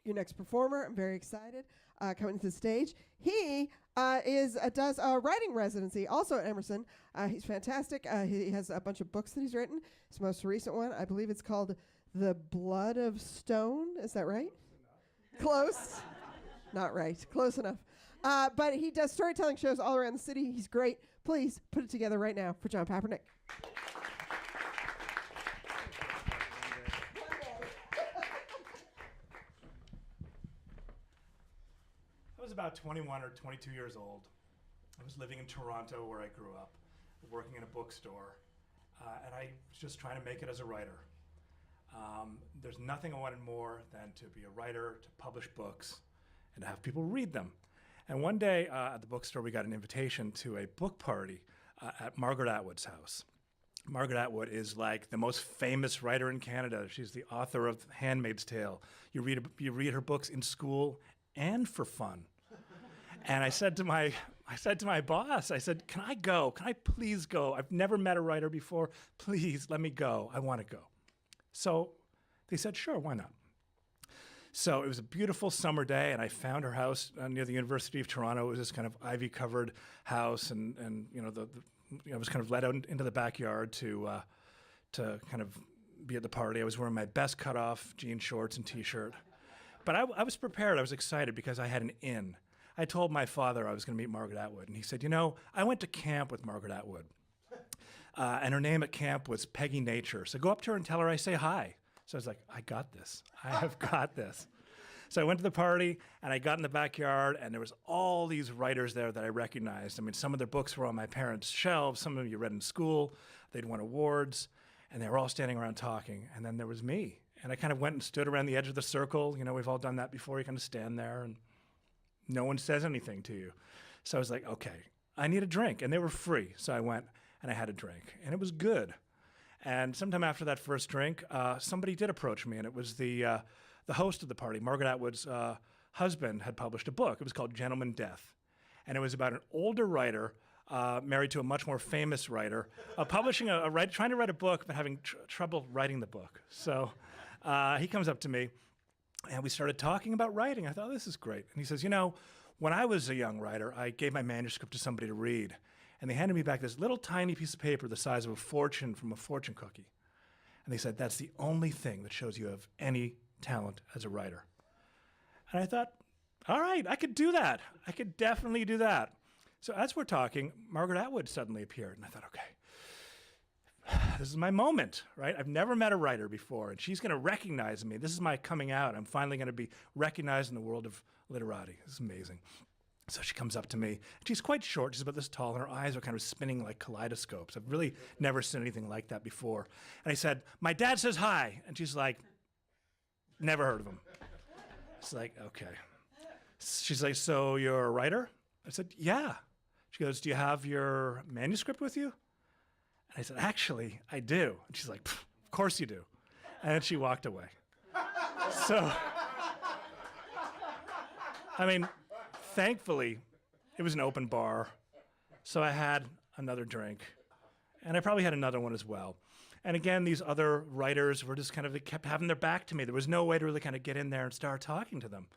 your next performer. I'm very excited. Coming to the stage. He does a writing residency also at Emerson. He's fantastic. He has a bunch of books that he's written. His most recent one, I believe it's called The Blood of Stone. Is that right? Close. Not right. Close enough. But he does storytelling shows all around the city. He's great. Please put it together right now for John Papernick. I was about 21 or 22 years old. I was living in Toronto where I grew up, working in a bookstore, and I was just trying to make it as a writer. There's nothing I wanted more than to be a writer, to publish books, and to have people read them. And one day at the bookstore, we got an invitation to a book party at Margaret Atwood's house. Margaret Atwood is like the most famous writer in Canada. She's the author of *Handmaid's Tale*. You read her books in school and for fun. And I said to my boss, I said, "Can I go? Can I please go? I've never met a writer before. Please let me go. I want to go." So they said, "Sure, why not?" So it was a beautiful summer day, and I found her house near the University of Toronto. It was this kind of ivy-covered house, and you know, I was kind of led out into the backyard to kind of be at the party. I was wearing my best cut-off jean shorts and T-shirt, but I was prepared. I was excited because I had an in. I told my father I was going to meet Margaret Atwood, and he said, "You know, I went to camp with Margaret Atwood, and her name at camp was Peggy Nature. So go up to her and tell her I say hi." So I was like, I got this. I have got this. So I went to the party, and I got in the backyard, and there was all these writers there that I recognized. I mean, some of their books were on my parents' shelves. Some of them you read in school. They'd won awards, and they were all standing around talking. And then there was me. And I kind of went and stood around the edge of the circle. You know, we've all done that before. You kind of stand there, and no one says anything to you. So I was like, okay, I need a drink. And they were free. So I went, and I had a drink. And it was good. And sometime after that first drink, somebody did approach me, and it was the host of the party. Margaret Atwood's husband had published a book. It was called *Gentleman Death*, and it was about an older writer married to a much more famous writer, trying to write a book but having trouble writing the book. So he comes up to me, and we started talking about writing. I thought, this is great. And he says, "You know, when I was a young writer, I gave my manuscript to somebody to read. And they handed me back this little tiny piece of paper the size of a fortune from a fortune cookie. And they said, that's the only thing that shows you have any talent as a writer." And I thought, all right, I could do that. I could definitely do that. So as we're talking, Margaret Atwood suddenly appeared. And I thought, okay, this is my moment, right? I've never met a writer before, and she's going to recognize me. This is my coming out. I'm finally going to be recognized in the world of literati. This is amazing. So she comes up to me. She's quite short. She's about this tall, and her eyes are kind of spinning like kaleidoscopes. I've really never seen anything like that before. And I said, "My dad says hi." And she's like, "Never heard of him." It's like, okay. She's like, "So you're a writer?" I said, "Yeah." She goes, "Do you have your manuscript with you?" And I said, "Actually, I do." And she's like, "Of course you do." And then she walked away. So, I mean, thankfully, it was an open bar, so I had another drink, and I probably had another one as well. And again, these other writers were just kind of, they kept having their back to me. There was no way to really kind of get in there and start talking to them.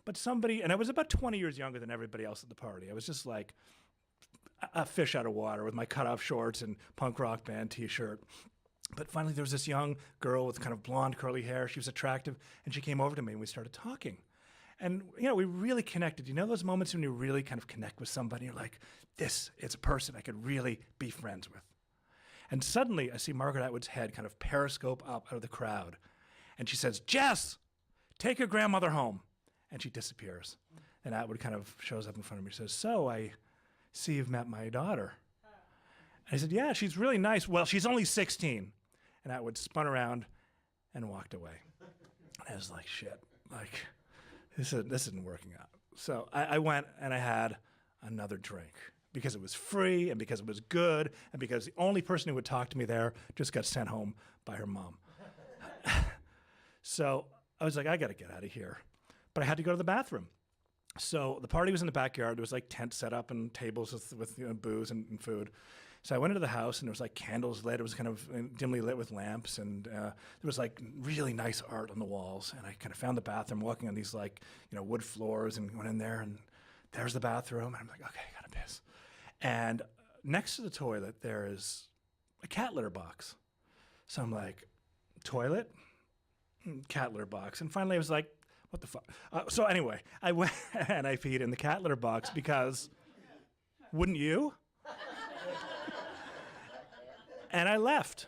But somebody, and I was about 20 years younger than everybody else at the party. I was just like a fish out of water with my cutoff shorts and punk rock band T-shirt. But finally, there was this young girl with kind of blonde curly hair. She was attractive, and she came over to me, and we started talking. And, you know, we really connected. You know those moments when you really kind of connect with somebody? You're like, this is a person I could really be friends with. And suddenly, I see Margaret Atwood's head kind of periscope up out of the crowd. And she says, "Jess, take your grandmother home." And she disappears. And Atwood kind of shows up in front of me and says, "So, I see you've met my daughter." And I said, "Yeah, she's really nice." "Well, she's only 16. And Atwood spun around and walked away. And I was like, shit, like, this isn't working out. So I went and I had another drink because it was free and because it was good and because the only person who would talk to me there just got sent home by her mom. So I was like, I got to get out of here. But I had to go to the bathroom. So the party was in the backyard. There was like tents set up and tables with booze and food. So I went into the house, and there was like candles lit. It was kind of dimly lit with lamps, and there was like really nice art on the walls. And I kind of found the bathroom, walking on these like, wood floors, and went in there, and there's the bathroom. And I'm like, okay, I gotta piss. And next to the toilet, there is a cat litter box. So I'm like, toilet, cat litter box. And finally I was like, what the fuck? So anyway, I went and I peed in the cat litter box because, wouldn't you? And I left.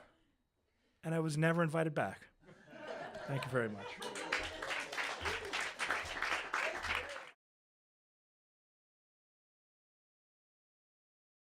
And I was never invited back. Thank you very much.